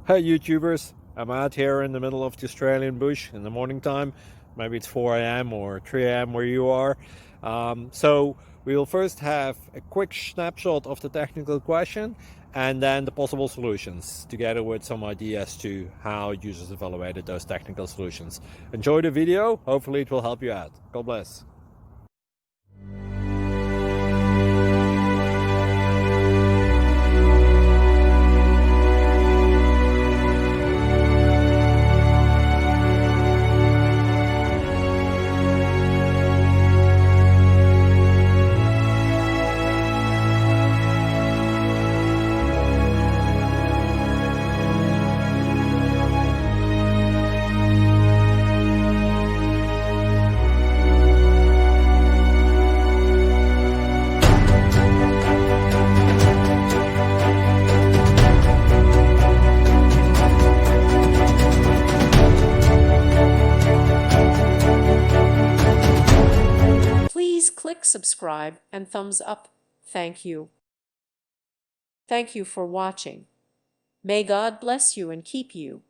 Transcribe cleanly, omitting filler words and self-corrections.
Hey YouTubers, I'm out here in the middle of the Australian bush in the morning time. Maybe it's 4 a.m. or 3 a.m. where you are. So we will first have a quick snapshot of the technical question and then the possible solutions, together with some ideas to how users evaluated those technical solutions. Enjoy the video, hopefully it will help you out. God bless. Please click subscribe and thumbs up. Thank you. Thank you for watching. May God bless you and keep you.